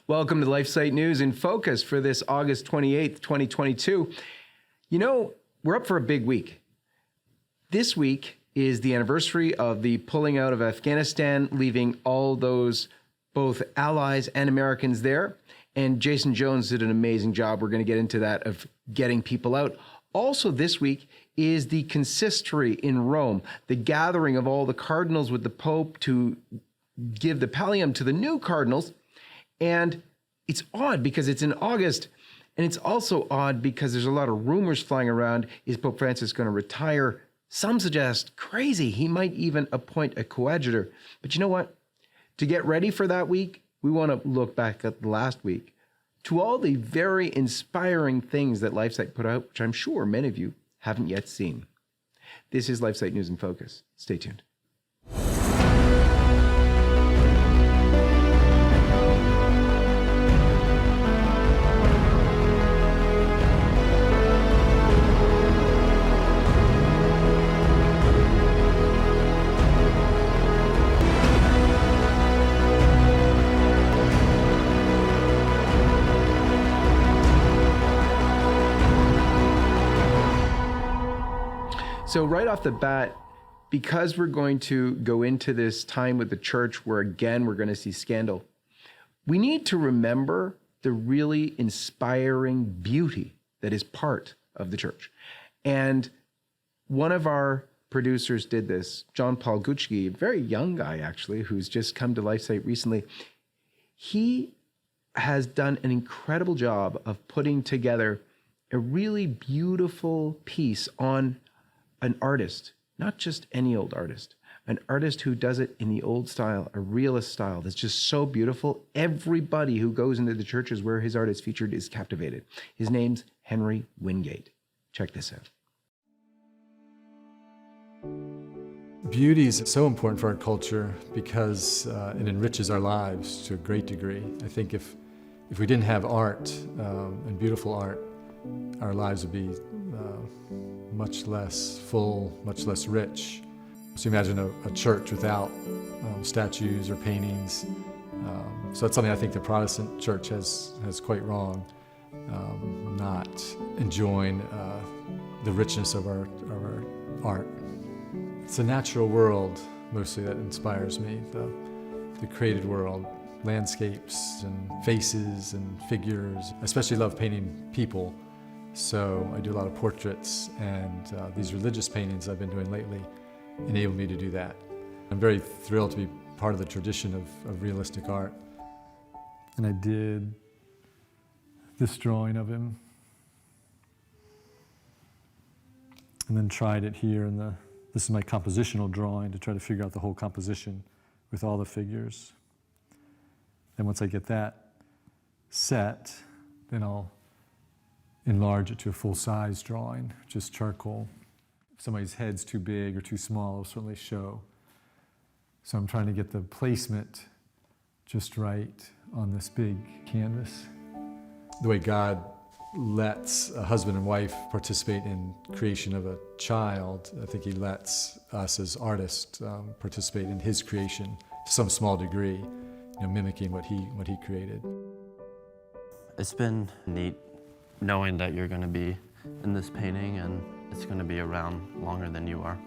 Welcome to LifeSiteNews in Focus for this August 28th, 2022. You know, we're up for a big week. This week is the anniversary of the pulling out of Afghanistan, leaving all those both allies and Americans there. And Jason Jones did an amazing job. We're going to get into that of getting people out. Also this week is the consistory in Rome, the gathering of all the cardinals with the Pope to give the pallium to the new cardinals. And it's odd because it's in August, and it's also odd because there's a lot of rumors flying around. Is Pope Francis going to retire? Some suggest crazy. He might even appoint a coadjutor. But you know what? To get ready for that week, we want to look back at the last week to all the very inspiring things that LifeSite put out, which I'm sure many of you haven't yet seen. This is LifeSite News in Focus. Stay tuned. So right off the bat, because we're going to go into this time with the church where, again, we're going to see scandal, we need to remember the really inspiring beauty that is part of the church. And one of our producers did this, John Paul Gucci, a very young guy, actually, who's just come to LifeSite recently. He has done an incredible job of putting together a really beautiful piece on an artist, not just any old artist, an artist who does it in the old style, a realist style that's just so beautiful. Everybody who goes into the churches where his art is featured is captivated. His name's Henry Wingate. Check this out. Beauty is so important for our culture because it enriches our lives to a great degree. I think if we didn't have art and beautiful art, our lives would be much less full, much less rich. So imagine a church without statues or paintings. So that's something I think the Protestant church has quite wrong, not enjoying the richness of our art. It's a natural world mostly that inspires me, the created world, landscapes and faces and figures. I especially love painting people. So I do a lot of portraits, and these religious paintings I've been doing lately enable me to do that. I'm very thrilled to be part of the tradition of realistic art. And I did this drawing of him, and then tried it here in this is my compositional drawing to try to figure out the whole composition with all the figures. And once I get that set, then I'll enlarge it to a full-size drawing, just charcoal. If somebody's head's too big or too small, it'll certainly show. So I'm trying to get the placement just right on this big canvas. The way God lets a husband and wife participate in creation of a child, I think he lets us as artists participate in his creation to some small degree, mimicking what he created. It's been neat knowing that you're going to be in this painting and it's going to be around longer than you are.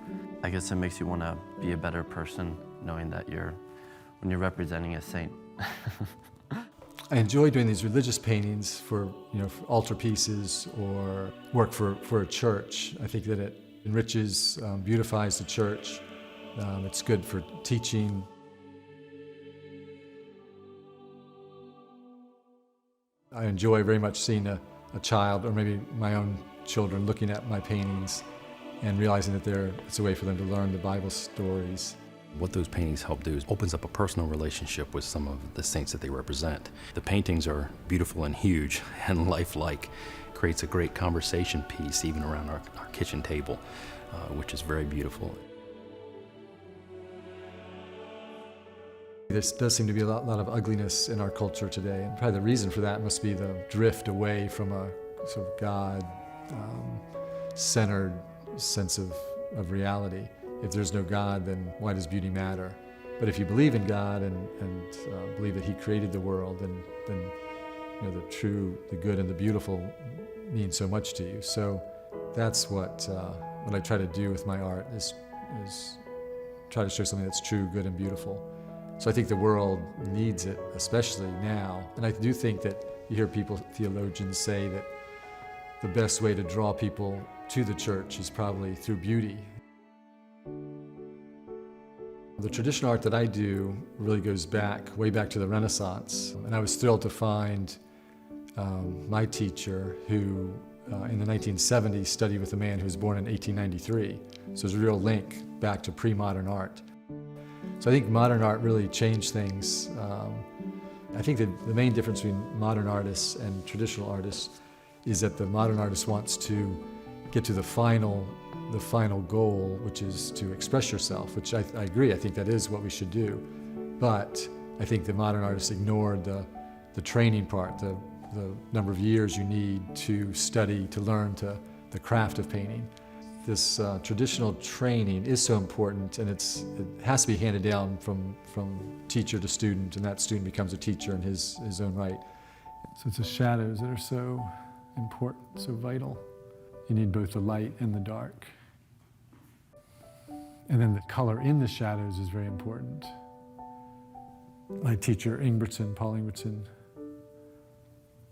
I guess it makes you want to be a better person knowing that when you're representing a saint. I enjoy doing these religious paintings for altar pieces or work for a church. I think that it enriches, beautifies the church. It's good for teaching. I enjoy very much seeing a child, or maybe my own children, looking at my paintings and realizing that it's a way for them to learn the Bible stories. What those paintings help do is opens up a personal relationship with some of the saints that they represent. The paintings are beautiful and huge and lifelike, creates a great conversation piece even around our kitchen table, which is very beautiful. There does seem to be a lot of ugliness in our culture today, and probably the reason for that must be the drift away from a sort of God-centered sense of reality. If there's no God, then why does beauty matter? But if you believe in God and believe that He created the world, then the good and the beautiful mean so much to you. So that's what I try to do with my art is try to show something that's true, good, and beautiful. So I think the world needs it, especially now. And I do think that you hear theologians say that the best way to draw people to the church is probably through beauty. The traditional art that I do really goes way back to the Renaissance. And I was thrilled to find my teacher who in the 1970s studied with a man who was born in 1893. So there's a real link back to pre-modern art. So I think modern art really changed things. I think that the main difference between modern artists and traditional artists is that the modern artist wants to get to the final goal, which is to express yourself, which I agree. I think that is what we should do. But I think the modern artists ignored the training part, the number of years you need to study, to learn the craft of painting. This traditional training is so important, and it has to be handed down from teacher to student, and that student becomes a teacher in his own right. So it's the shadows that are so important, so vital. You need both the light and the dark. And then the color in the shadows is very important. My teacher, Paul Ingbertson,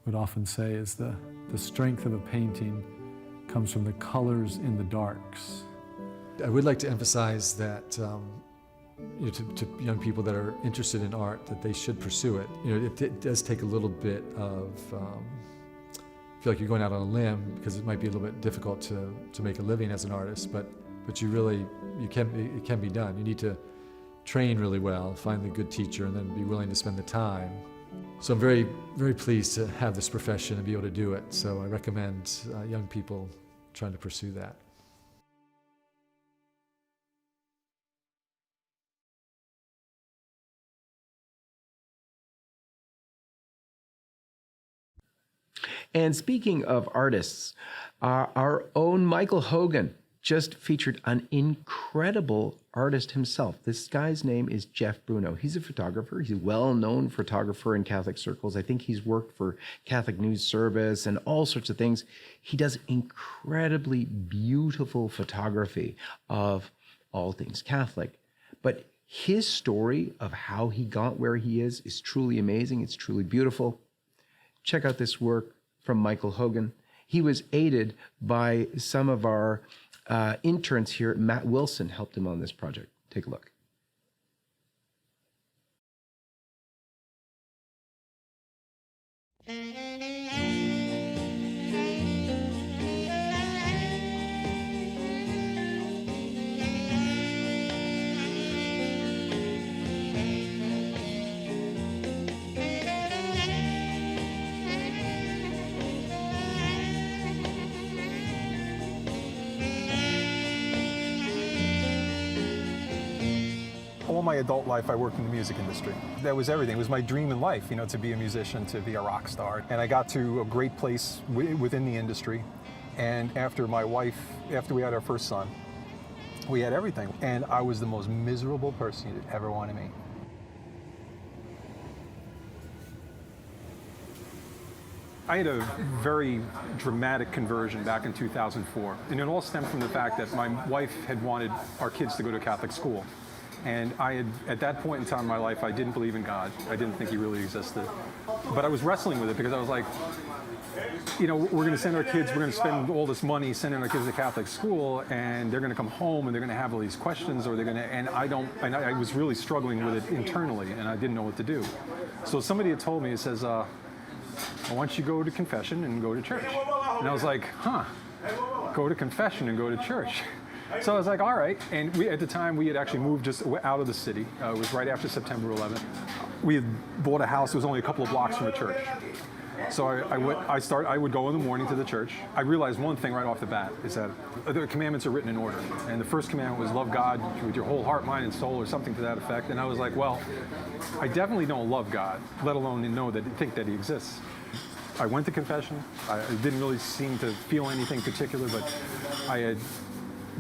would often say is the strength of a painting comes from the colors in the darks. I would like to emphasize that to young people that are interested in art, that they should pursue it. It does take a little bit of, feel like you're going out on a limb because it might be a little bit difficult to make a living as an artist, but it can be done. You need to train really well, find the good teacher, and then be willing to spend the time. So I'm very, very pleased to have this profession and be able to do it. So I recommend young people trying to pursue that. And speaking of artists, our own Michael Hogan just featured an incredible artist himself. This guy's name is Jeff Bruno. He's a photographer. He's a well-known photographer in Catholic circles. I think he's worked for Catholic News Service and all sorts of things. He does incredibly beautiful photography of all things Catholic. But his story of how he got where he is truly amazing. It's truly beautiful. Check out this work from Michael Hogan. He was aided by some of our interns here. Matt Wilson helped him on this project. Take a look. All my adult life, I worked in the music industry. That was everything. It was my dream in life, to be a musician, to be a rock star. And I got to a great place within the industry. And after we had our first son, we had everything. And I was the most miserable person you'd ever want to meet. I had a very dramatic conversion back in 2004. And it all stemmed from the fact that my wife had wanted our kids to go to Catholic school. And at that point in time in my life, I didn't believe in God. I didn't think He really existed. But I was wrestling with it because I was like, we're going to send our kids, we're going to spend all this money sending our kids to Catholic school, and they're going to come home and they're going to have all these questions, and I was really struggling with it internally, and I didn't know what to do. So somebody had told me, it says, why don't you go to confession and go to church? And I was like, go to confession and go to church. So I was like, all right. And at the time, we had actually moved just out of the city. It was right after September 11th. We had bought a house that was only a couple of blocks from a church. So I would go in the morning to the church. I realized one thing right off the bat is that the commandments are written in order. And the first commandment was love God with your whole heart, mind, and soul, or something to that effect. And I was like, well, I definitely don't love God, let alone think that He exists. I went to confession. I didn't really seem to feel anything particular, but I had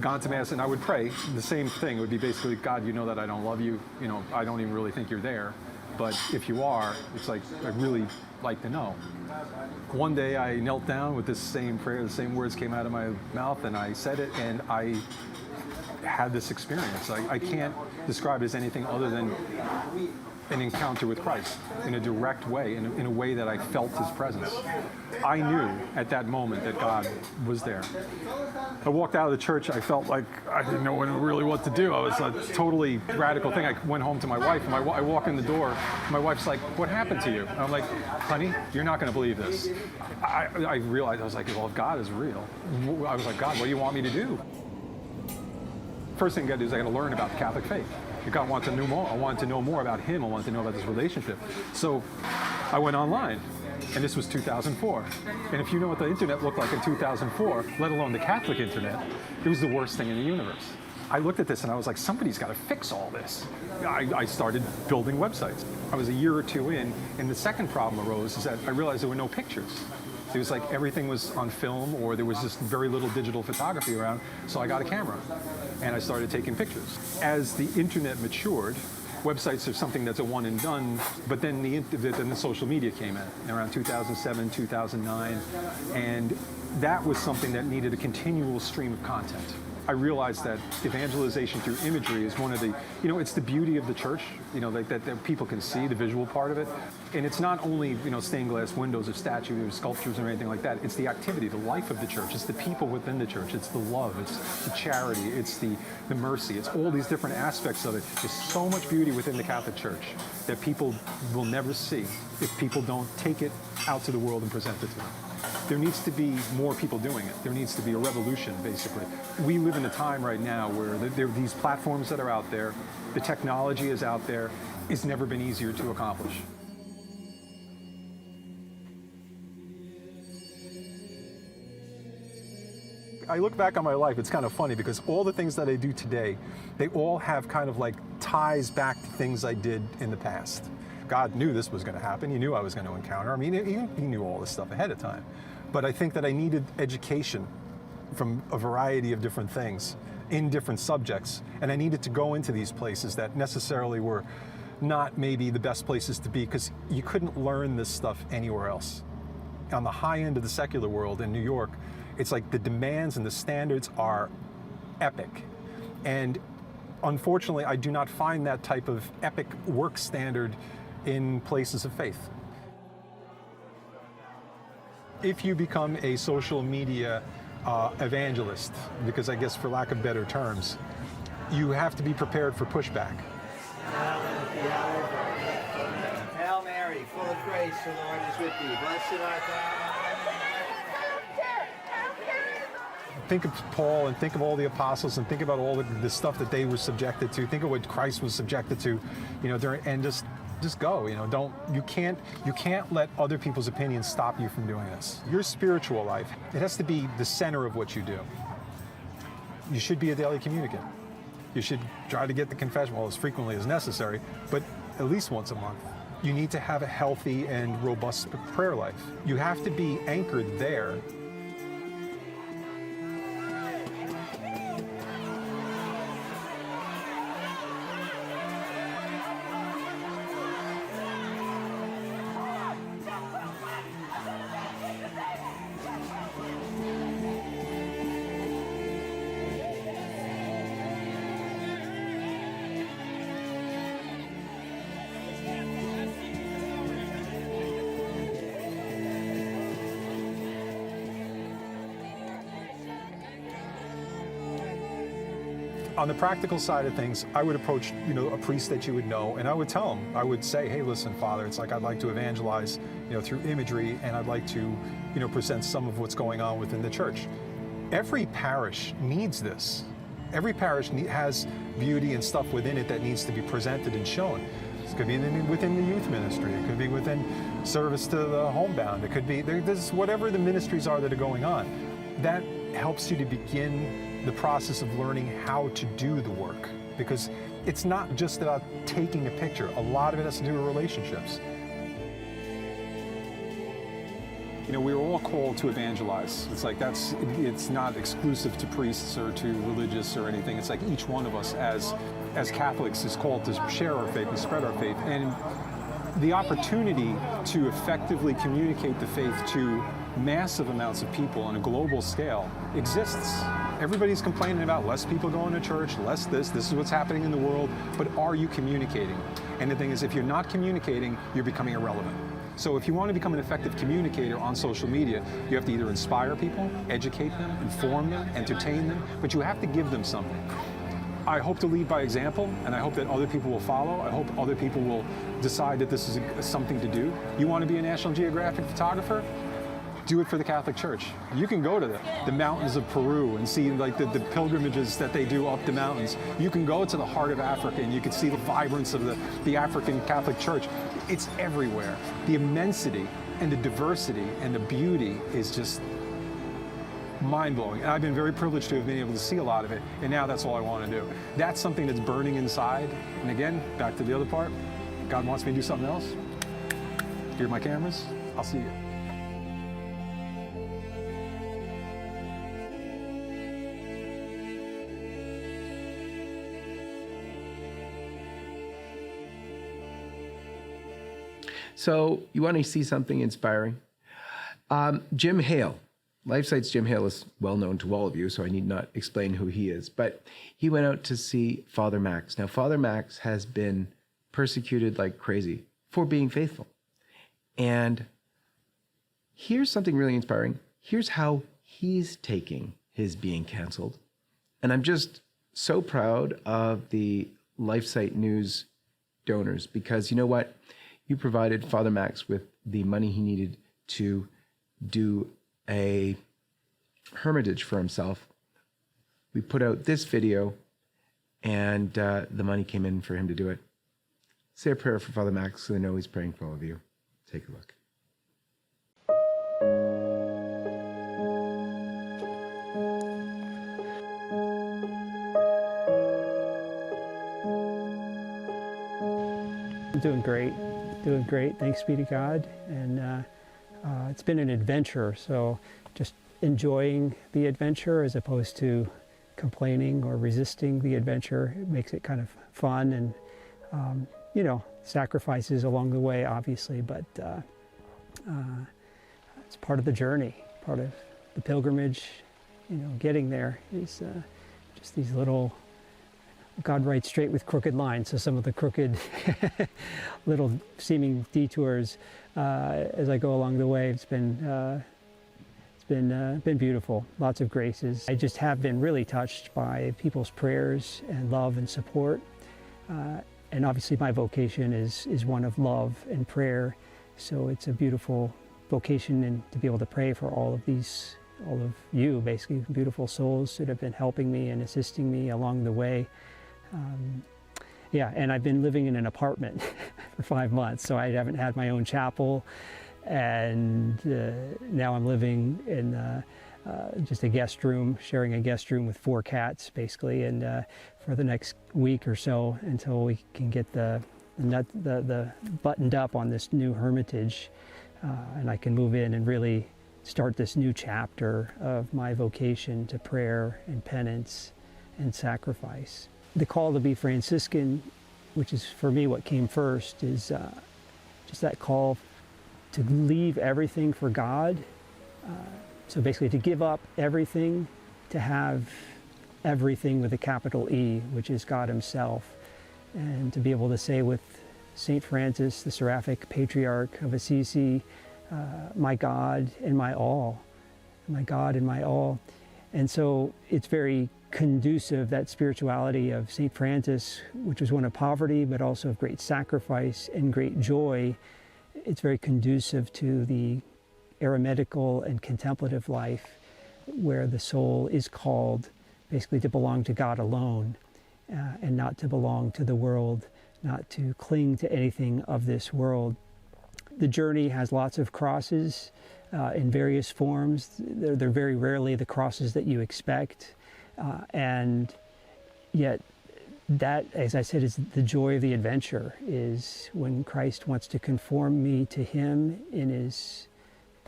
gone to Mass and I would pray the same thing. It would be basically, God, you know that I don't love you. You know, I don't even really think you're there. But if you are, it's like, I'd really like to know. One day I knelt down with this same prayer, the same words came out of my mouth, and I said it, and I had this experience. I can't describe it as anything other than an encounter with Christ in a direct way, in a way that I felt his presence. I knew at that moment that God was there. I walked out of the church, I felt like I didn't know really what to do. It was a totally radical thing. I went home to my wife, and I walk in the door, my wife's like, what happened to you? And I'm like, honey, you're not gonna believe this. I realized, I was like, well, if God is real, I was like, God, what do you want me to do? First thing I gotta do is I gotta learn about the Catholic faith. I wanted to know more. I wanted to know more about him. I wanted to know about this relationship. So I went online, and this was 2004. And if you know what the internet looked like in 2004, let alone the Catholic internet, it was the worst thing in the universe. I looked at this and I was like, somebody's got to fix all this. I started building websites. I was a year or two in, and the second problem arose is that I realized there were no pictures. It was like everything was on film, or there was just very little digital photography around, so I got a camera and I started taking pictures. As the internet matured, websites are something that's a one and done, but then the social media came in around 2007, 2009, and that was something that needed a continual stream of content. I realized that evangelization through imagery is one of the, it's the beauty of the church, that people can see the visual part of it. And it's not only, stained glass windows or statues or sculptures or anything like that. It's the activity, the life of the church. It's the people within the church. It's the love. It's the charity. It's the mercy. It's all these different aspects of it. There's so much beauty within the Catholic Church that people will never see if people don't take it out to the world and present it to them. There needs to be more people doing it. There needs to be a revolution, basically. We live in a time right now where there are these platforms that are out there, the technology is out there. It's never been easier to accomplish. I look back on my life, it's kind of funny because all the things that I do today, they all have kind of like ties back to things I did in the past. God knew this was going to happen. He knew I was going to encounter. I mean, he knew all this stuff ahead of time. But I think that I needed education from a variety of different things in different subjects. And I needed to go into these places that necessarily were not maybe the best places to be, because you couldn't learn this stuff anywhere else. On the high end of the secular world in New York, it's like the demands and the standards are epic. And unfortunately, I do not find that type of epic work standard in places of faith. If you become a social media evangelist, because I guess for lack of better terms, you have to be prepared for pushback. Hail Mary, full of grace, the Lord is with thee. Blessed art thou. Think of Paul and think of all the apostles and think about all the stuff that they were subjected to. Think of what Christ was subjected to, and just go. You can't let other people's opinions stop you from doing this. Your spiritual life, it has to be the center of what you do. You should be a daily communicant. You should try to get the confession, as frequently as necessary, but at least once a month. You need to have a healthy and robust prayer life. You have to be anchored there. On the practical side of things, I would approach, a priest that you would know, and I would tell him, I would say, hey, listen, Father, it's like I'd like to evangelize, through imagery, and I'd like to, present some of what's going on within the church. Every parish needs this. Every parish has beauty and stuff within it that needs to be presented and shown. It could be within the youth ministry. It could be within service to the homebound. It could be, there's whatever the ministries are that are going on. That helps you to begin the process of learning how to do the work, because it's not just about taking a picture. A lot of it has to do with relationships. You know, we're all called to evangelize. It's like it's not exclusive to priests or to religious or anything. It's like each one of us as Catholics is called to share our faith and spread our faith. And the opportunity to effectively communicate the faith to massive amounts of people on a global scale exists. Everybody's complaining about less people going to church, less this is what's happening in the world, but are you communicating? And the thing is, if you're not communicating, you're becoming irrelevant. So if you want to become an effective communicator on social media, you have to either inspire people, educate them, inform them, entertain them, but you have to give them something. I hope to lead by example, and I hope that other people will follow. I hope other people will decide that this is something to do. You want to be a National Geographic photographer? Do it for the Catholic Church. You can go to the mountains of Peru and see like the pilgrimages that they do up the mountains. You can go to the heart of Africa and you can see the vibrance of the African Catholic Church. It's everywhere. The immensity and the diversity and the beauty is just mind-blowing. And I've been very privileged to have been able to see a lot of it, and now that's all I want to do. That's something that's burning inside. And again, back to the other part, God wants me to do something else. Here are my cameras. I'll see you. So you want to see something inspiring? Jim Hale. LifeSite's Jim Hale is well known to all of you, so I need not explain who he is. But he went out to see Father Max. Now, Father Max has been persecuted like crazy for being faithful. And here's something really inspiring. Here's how he's taking his being canceled. And I'm just so proud of the LifeSiteNews donors, because you know what? You provided Father Max with the money he needed to do a hermitage for himself. We put out this video, and the money came in for him to do it. Say a prayer for Father Max, so I know he's praying for all of you. Take a look. I'm doing great. Thanks be to God. And it's been an adventure, so just enjoying the adventure as opposed to complaining or resisting the adventure. It makes it kind of fun, and sacrifices along the way, obviously, but it's part of the journey, part of the pilgrimage. Getting there is just these little, God writes straight with crooked lines, so some of the crooked little seeming detours as I go along the way. It's been beautiful, lots of graces. I just have been really touched by people's prayers and love and support. And obviously my vocation is one of love and prayer, so it's a beautiful vocation, and to be able to pray for all of you, basically, beautiful souls that have been helping me and assisting me along the way. And I've been living in an apartment for 5 months, so I haven't had my own chapel, and now I'm living in just a guest room, sharing a guest room with 4 cats, basically, and for the next week or so until we can get the buttoned up on this new hermitage, and I can move in and really start this new chapter of my vocation to prayer and penance and sacrifice. The call to be Franciscan, which is for me what came first, is just that call to leave everything for God. So basically to give up everything, to have everything with a capital E, which is God himself. And to be able to say with St. Francis, the Seraphic Patriarch of Assisi, my God and my all, my God and my all. And so it's very conducive, that spirituality of St. Francis, which was one of poverty, but also of great sacrifice and great joy. It's very conducive to the eremitical and contemplative life, where the soul is called basically to belong to God alone, and not to belong to the world, not to cling to anything of this world. The journey has lots of crosses in various forms. They're very rarely the crosses that you expect. And yet that, as I said, is the joy of the adventure, is when Christ wants to conform me to him in his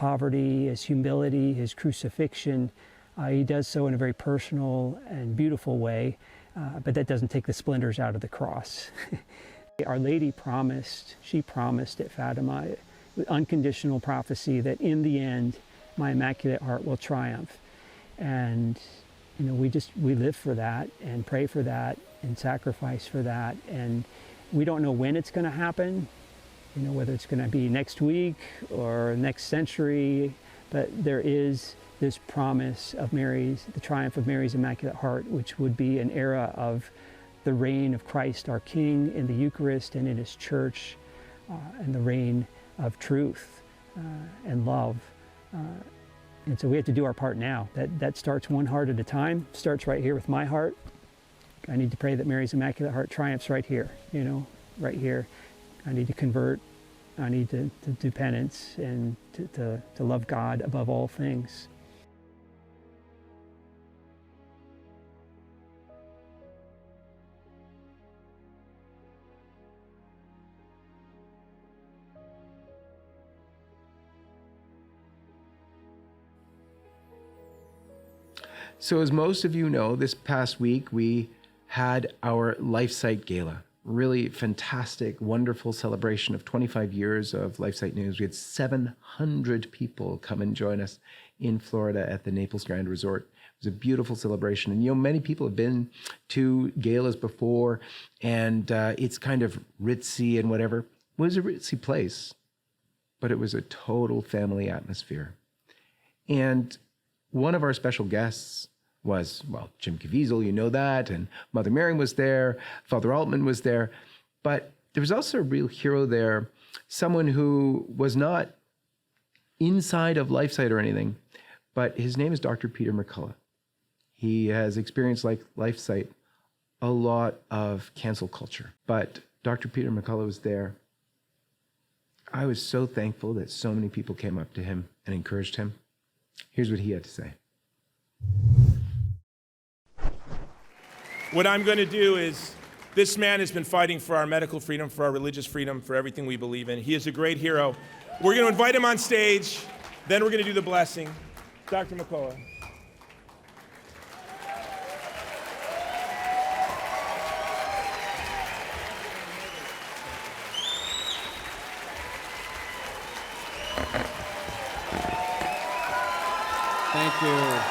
poverty, his humility, his crucifixion. He does so in a very personal and beautiful way, but that doesn't take the splinters out of the cross. Our Lady promised, she promised at Fatima, with unconditional prophecy, that in the end, my Immaculate Heart will triumph. And you know, we live for that and pray for that and sacrifice for that. And we don't know when it's going to happen, you know, whether it's going to be next week or next century, but there is this promise of Mary's, the triumph of Mary's Immaculate Heart, which would be an era of the reign of Christ, our King, in the Eucharist and in his church, and the reign of truth and love. And so we have to do our part now. That starts one heart at a time, starts right here with my heart. I need to pray that Mary's Immaculate Heart triumphs right here, you know, right here. I need to convert. I need to do penance and to love God above all things. So as most of you know, this past week we had our LifeSite Gala. Really fantastic, wonderful celebration of 25 years of LifeSiteNews. We had 700 people come and join us in Florida at the Naples Grand Resort. It was a beautiful celebration. And you know, many people have been to galas before, and it's kind of ritzy and whatever. It was a ritzy place, but it was a total family atmosphere. And one of our special guests was, well, Jim Caviezel, you know that, and Mother Mary was there, Father Altman was there, but there was also a real hero there, someone who was not inside of LifeSite or anything, but his name is Dr. Peter McCullough. He has experienced, like LifeSite, a lot of cancel culture, but Dr. Peter McCullough was there. I was so thankful that so many people came up to him and encouraged him. Here's what he had to say. What I'm going to do is, this man has been fighting for our medical freedom, for our religious freedom, for everything we believe in. He is a great hero. We're going to invite him on stage, then we're going to do the blessing. Dr. McCullough. Thank you.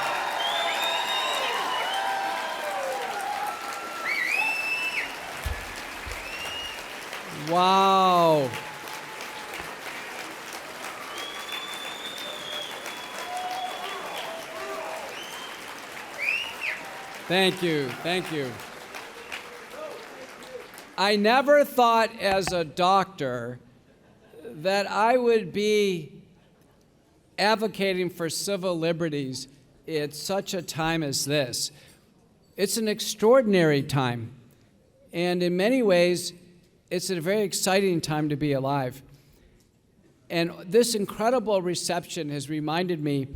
Wow. Thank you. Thank you. I never thought as a doctor that I would be advocating for civil liberties at such a time as this. It's an extraordinary time, and in many ways, it's a very exciting time to be alive. And this incredible reception has reminded me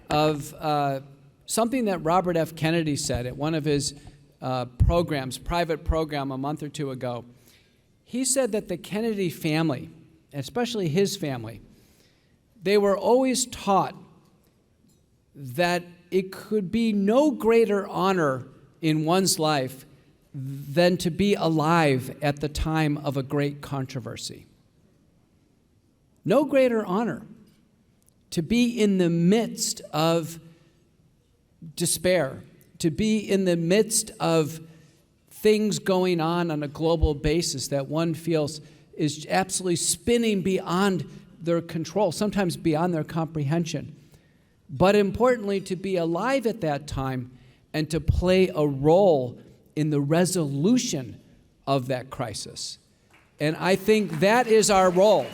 of something that Robert F. Kennedy said at one of his private program a month or two ago. He said that the Kennedy family, especially his family, they were always taught that it could be no greater honor in one's life than to be alive at the time of a great controversy. No greater honor to be in the midst of despair, to be in the midst of things going on a global basis that one feels is absolutely spinning beyond their control, sometimes beyond their comprehension. But importantly, to be alive at that time and to play a role in the resolution of that crisis. And I think that is our role.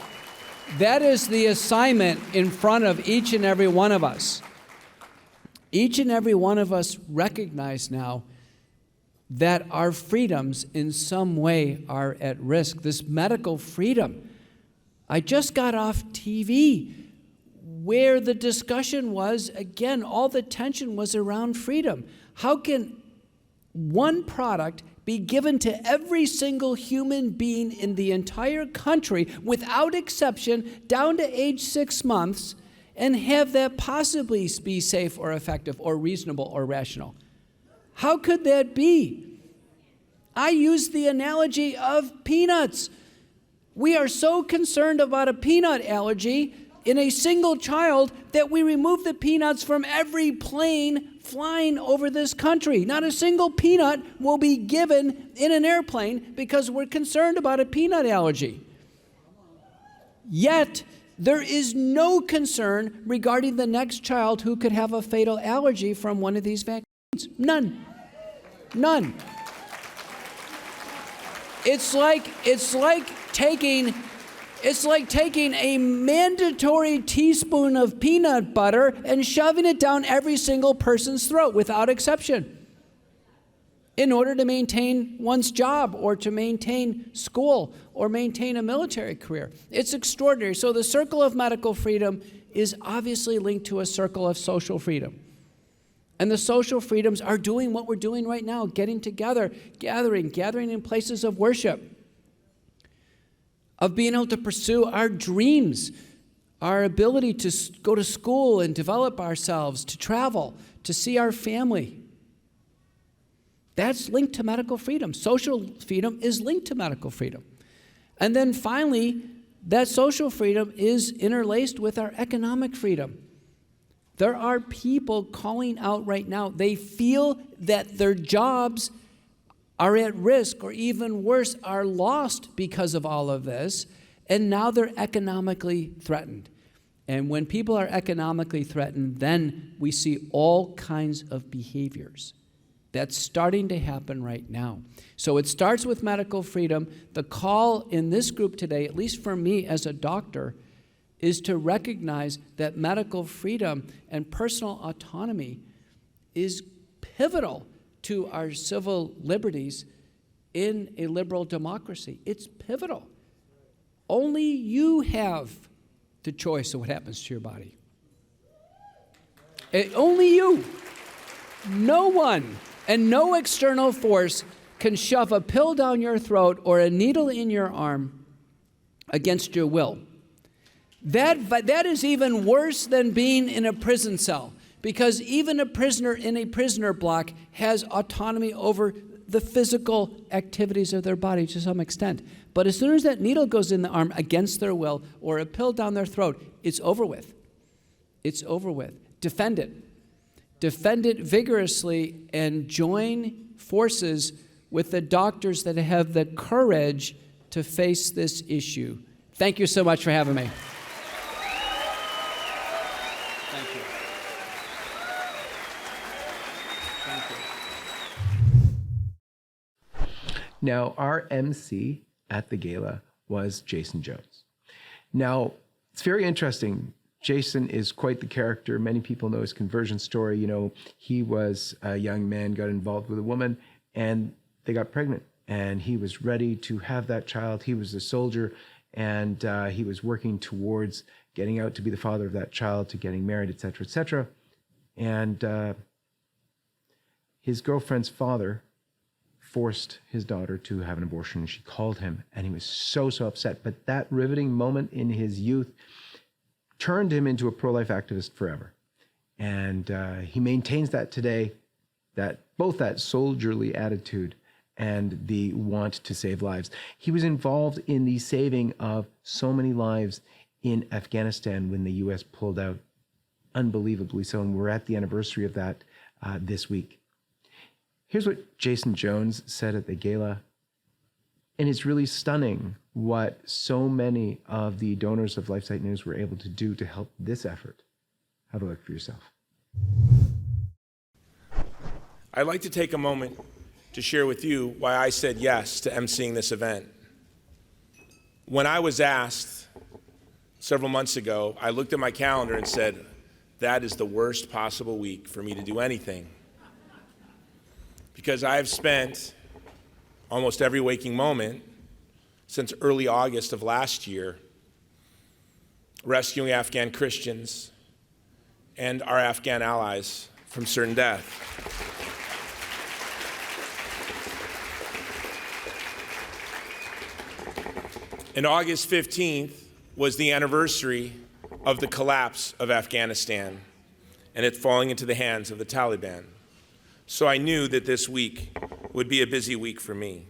That is the assignment in front of each and every one of us. Each and every one of us recognize now that our freedoms in some way are at risk. This medical freedom. I just got off TV where the discussion was, again, all the tension was around freedom. How can one product be given to every single human being in the entire country without exception, down to age 6 months, and have that possibly be safe or effective or reasonable or rational? How could that be? I use the analogy of peanuts. We are so concerned about a peanut allergy in a single child that we remove the peanuts from every plane flying over this country. Not a single peanut will be given in an airplane because we're concerned about a peanut allergy. Yet, there is no concern regarding the next child who could have a fatal allergy from one of these vaccines. None. None. It's like taking a mandatory teaspoon of peanut butter and shoving it down every single person's throat without exception in order to maintain one's job or to maintain school or maintain a military career. It's extraordinary. So the circle of medical freedom is obviously linked to a circle of social freedom. And the social freedoms are doing what we're doing right now, getting together, gathering in places of worship, of being able to pursue our dreams, our ability to go to school and develop ourselves, to travel, to see our family. That's linked to medical freedom. Social freedom is linked to medical freedom. And then finally, that social freedom is interlaced with our economic freedom. There are people calling out right now. They feel that their jobs are at risk, or even worse, are lost because of all of this, and now they're economically threatened. And when people are economically threatened, then we see all kinds of behaviors. That's starting to happen right now. So it starts with medical freedom. The call in this group today, at least for me as a doctor, is to recognize that medical freedom and personal autonomy is pivotal to our civil liberties in a liberal democracy. It's pivotal. Only you have the choice of what happens to your body. Only you. No one and no external force can shove a pill down your throat or a needle in your arm against your will. That is even worse than being in a prison cell, because even a prisoner in a prisoner block has autonomy over the physical activities of their body to some extent. But as soon as that needle goes in the arm against their will or a pill down their throat, it's over with. It's over with. Defend it. Defend it vigorously and join forces with the doctors that have the courage to face this issue. Thank you so much for having me. Now, our MC at the gala was Jason Jones. Now, it's very interesting. Jason is quite the character. Many people know his conversion story. You know, he was a young man, got involved with a woman, and they got pregnant. And he was ready to have that child. He was a soldier, and he was working towards getting out to be the father of that child, to getting married, et cetera, et cetera. And his girlfriend's father forced his daughter to have an abortion, and she called him, and he was so upset. But that riveting moment in his youth turned him into a pro-life activist forever. And he maintains that today, that both that soldierly attitude and the want to save lives. He was involved in the saving of so many lives in Afghanistan when the U.S. pulled out, unbelievably so, and we're at the anniversary of that this week. Here's what Jason Jones said at the gala, and it's really stunning what so many of the donors of LifeSiteNews were able to do to help this effort. Have a look for yourself. I'd like to take a moment to share with you why I said yes to emceeing this event. When I was asked several months ago, I looked at my calendar and said, that is the worst possible week for me to do anything. Because I've spent almost every waking moment since early August of last year rescuing Afghan Christians and our Afghan allies from certain death. And August 15th was the anniversary of the collapse of Afghanistan and it falling into the hands of the Taliban. So I knew that this week would be a busy week for me.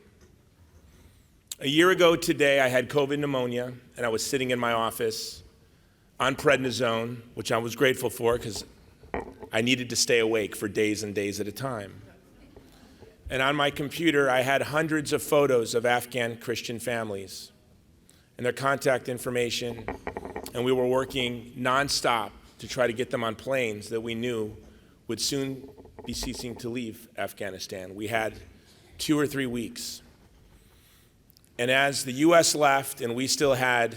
A year ago today, I had COVID pneumonia, and I was sitting in my office on prednisone, which I was grateful for because I needed to stay awake for days and days at a time. And on my computer, I had hundreds of photos of Afghan Christian families and their contact information, and we were working nonstop to try to get them on planes that we knew would soon be ceasing to leave Afghanistan. We had 2 or 3 weeks. And as the US left and we still had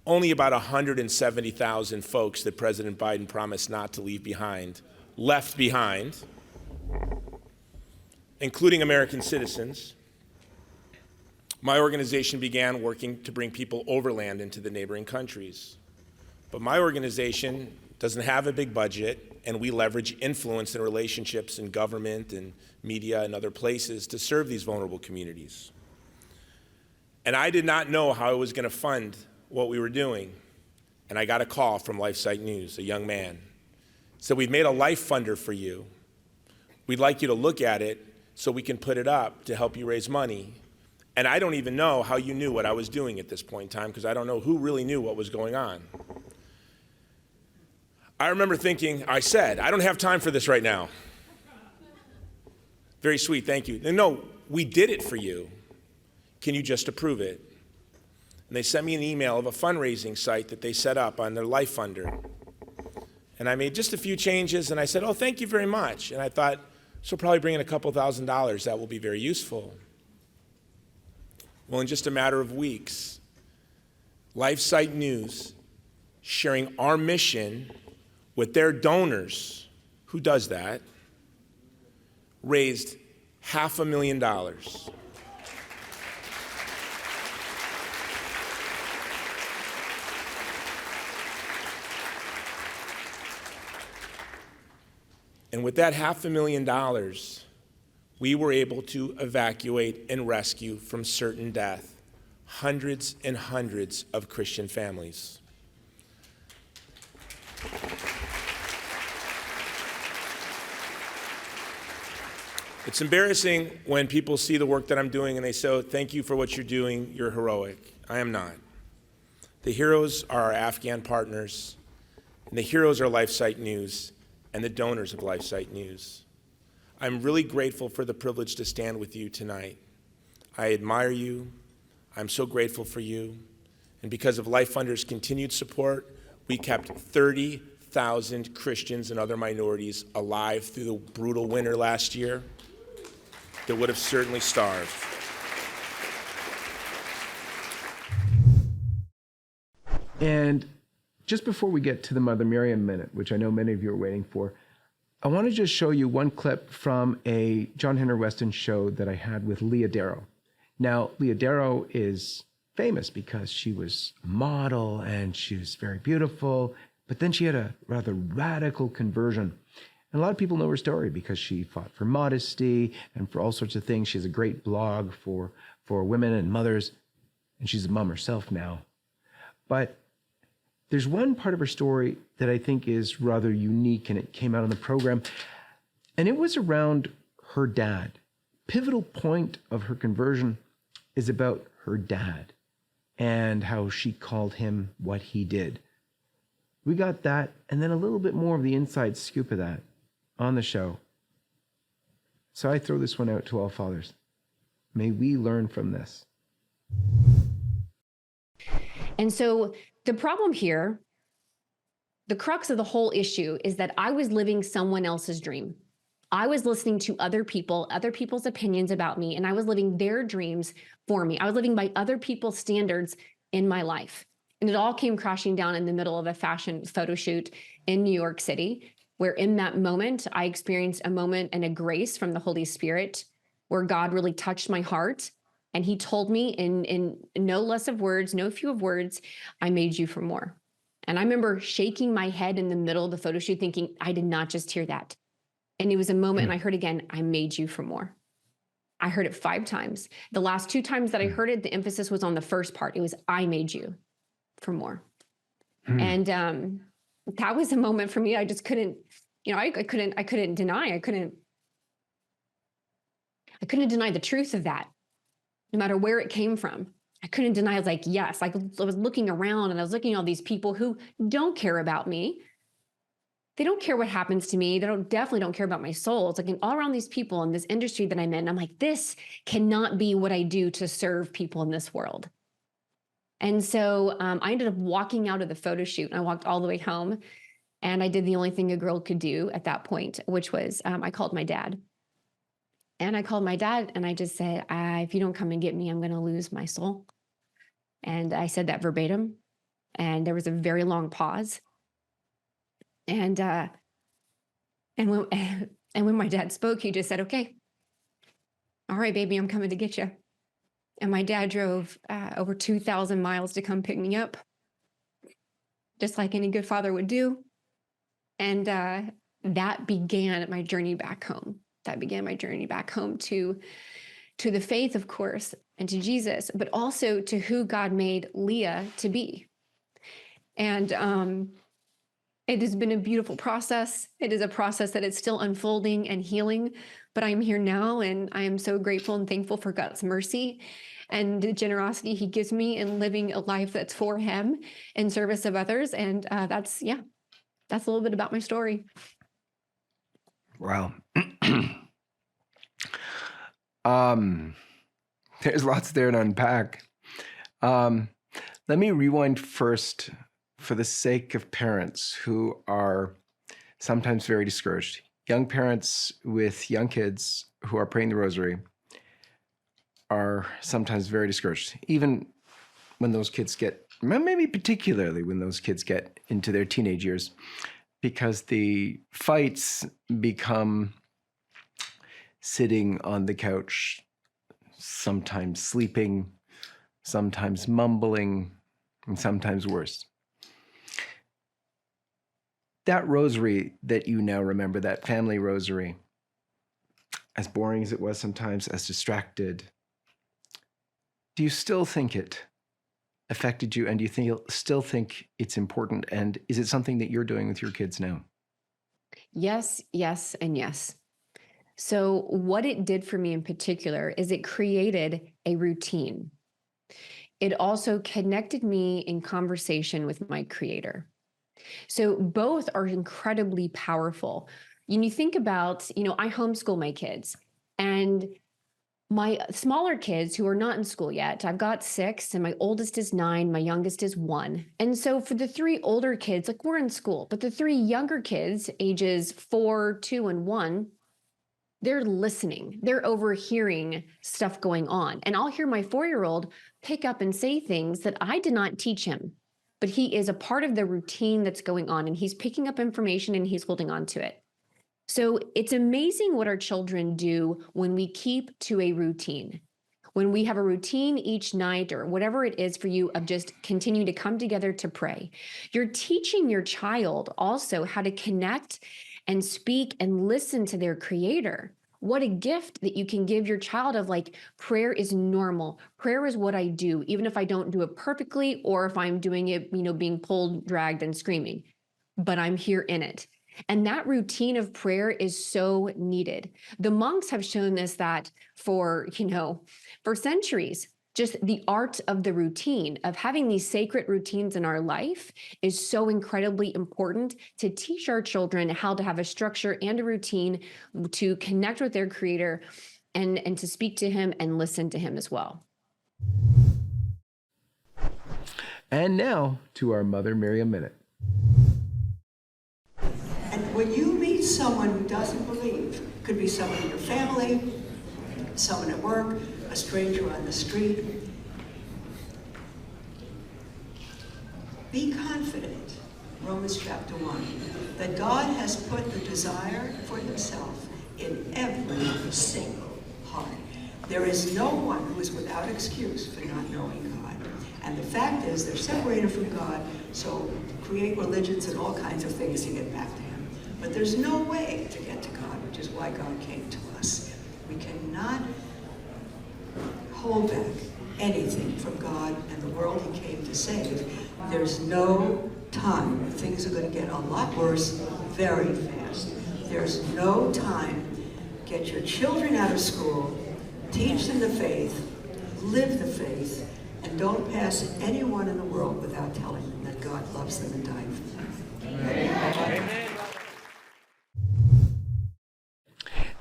only about 170,000 folks that President Biden promised not to leave behind, left behind, including American citizens, my organization began working to bring people overland into the neighboring countries. But my organization doesn't have a big budget, and we leverage influence and relationships in government and media and other places to serve these vulnerable communities. And I did not know how I was going to fund what we were doing. And I got a call from LifeSiteNews, a young man. Said, we've made a life funder for you. We'd like you to look at it so we can put it up to help you raise money. And I don't even know how you knew what I was doing at this point in time, because I don't know who really knew what was going on. I remember thinking, I said, I don't have time for this right now. Very sweet, thank you. No, we did it for you. Can you just approve it? And they sent me an email of a fundraising site that they set up on their Life Funder. And I made just a few changes, and I said, oh, thank you very much. And I thought, so probably bring in a couple $1,000s. That will be very useful. Well, in just a matter of weeks, LifeSiteNews, sharing our mission with their donors, who does that, raised $500,000. And with that $500,000, we were able to evacuate and rescue from certain death hundreds and hundreds of Christian families. It's embarrassing when people see the work that I'm doing and they say, oh, thank you for what you're doing, you're heroic. I am not. The heroes are our Afghan partners, and the heroes are LifeSiteNews and the donors of LifeSiteNews. I'm really grateful for the privilege to stand with you tonight. I admire you. I'm so grateful for you. And because of Life Funder's continued support, we kept 30,000 Christians and other minorities alive through the brutal winter last year that would have certainly starved. And just before we get to the Mother Miriam Minute, which I know many of you are waiting for, I want to just show you one clip from a John-Henry Westen show that I had with Leah Darrow. Now, Leah Darrow is famous because she was a model and she was very beautiful, but then she had a rather radical conversion. And a lot of people know her story because she fought for modesty and for all sorts of things. She has a great blog for women and mothers, and she's a mom herself now. But there's one part of her story that I think is rather unique, and it came out on the program, and it was around her dad. Pivotal point of her conversion is about her dad and how she called him what he did. We got that, and then a little bit more of the inside scoop of that on the show. So I throw this one out to all fathers. May we learn from this. And so the problem here, the crux of the whole issue, is that I was living someone else's dream. I was listening to other people's opinions about me, and I was living their dreams for me. I was living by other people's standards in my life. And it all came crashing down in the middle of a fashion photo shoot in New York City, where in that moment, I experienced a moment and a grace from the Holy Spirit where God really touched my heart. And he told me in no less of words, no few of words, I made you for more. And I remember shaking my head in the middle of the photo shoot thinking, I did not just hear that. And it was a moment and I heard again, I made you for more. I heard it 5 times. The last 2 times that I heard it, the emphasis was on the first part. It was, I made you for more. And that was a moment for me. I just couldn't, I couldn't deny. I couldn't deny the truth of that, no matter where it came from. I couldn't deny. I was like, yes. I was looking around and I was looking at all these people who don't care about me. They don't care what happens to me. They definitely don't care about my soul. It's like all around these people in this industry that I'm in, I'm like, this cannot be what I do to serve people in this world. And so I ended up walking out of the photo shoot, and I walked all the way home, and I did the only thing a girl could do at that point, which was I called my dad. And I called my dad and I just said, if you don't come and get me, I'm going to lose my soul. And I said that verbatim. And there was a very long pause. And when my dad spoke, he just said, okay, all right, baby, I'm coming to get you. And my dad drove over 2,000 miles to come pick me up, just like any good father would do. And that began my journey back home. That began my journey back home to the faith, of course, and to Jesus, but also to who God made Leah to be. And it has been a beautiful process. It is a process that is still unfolding and healing, but I'm here now, and I am so grateful and thankful for God's mercy and the generosity he gives me in living a life that's for him in service of others. And that's a little bit about my story. Wow. There's lots there to unpack. Let me rewind first for the sake of parents who are sometimes very discouraged. Young parents with young kids who are praying the rosary are sometimes very discouraged, even when those kids get, maybe particularly when those kids get into their teenage years, because the fights become sitting on the couch, sometimes sleeping, sometimes mumbling, and sometimes worse. That rosary that you now remember, that family rosary, as boring as it was sometimes, as distracted, do you still think it affected you, and do you still think it's important? And is it something that you're doing with your kids now? Yes, yes, and yes. So what it did for me in particular is it created a routine. It also connected me in conversation with my Creator. So both are incredibly powerful. You think about, I homeschool my kids, and my smaller kids who are not in school yet, I've got 6, and my oldest is 9, my youngest is 1. And so for the 3 older kids, we're in school, but the 3 younger kids, ages 4, 2, and 1, they're listening, they're overhearing stuff going on. And I'll hear my 4-year-old pick up and say things that I did not teach him, but he is a part of the routine that's going on, and he's picking up information and he's holding on to it. So it's amazing what our children do when we keep to a routine. When we have a routine each night, or whatever it is for you, of just continuing to come together to pray. You're teaching your child also how to connect and speak and listen to their Creator. What a gift that you can give your child of prayer is normal. Prayer is what I do, even if I don't do it perfectly, or if I'm doing it, being pulled, dragged, and screaming, but I'm here in it. And that routine of prayer is so needed. The monks have shown this, that for centuries, just the art of the routine, of having these sacred routines in our life, is so incredibly important to teach our children how to have a structure and a routine to connect with their Creator and to speak to him and listen to him as well. And now to our Mother Miriam Minute. And when you meet someone who doesn't believe, could be someone in your family, someone at work, a stranger on the street, be confident, Romans chapter 1, that God has put the desire for himself in every single heart. There is no one who is without excuse for not knowing God. And the fact is, they're separated from God, so create religions and all kinds of things to get back to him. But there's no way to get to God, which is why God came to us. We cannot hold back anything from God and the world he came to save. There's no time. Things are going to get a lot worse very fast. There's no time. Get your children out of school, teach them the faith, live the faith, and don't pass anyone in the world without telling them that God loves them and died for them. Amen.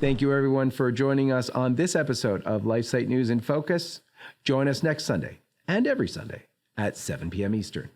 Thank you, everyone, for joining us on this episode of LifeSite News in Focus. Join us next Sunday and every Sunday at 7 p.m. Eastern.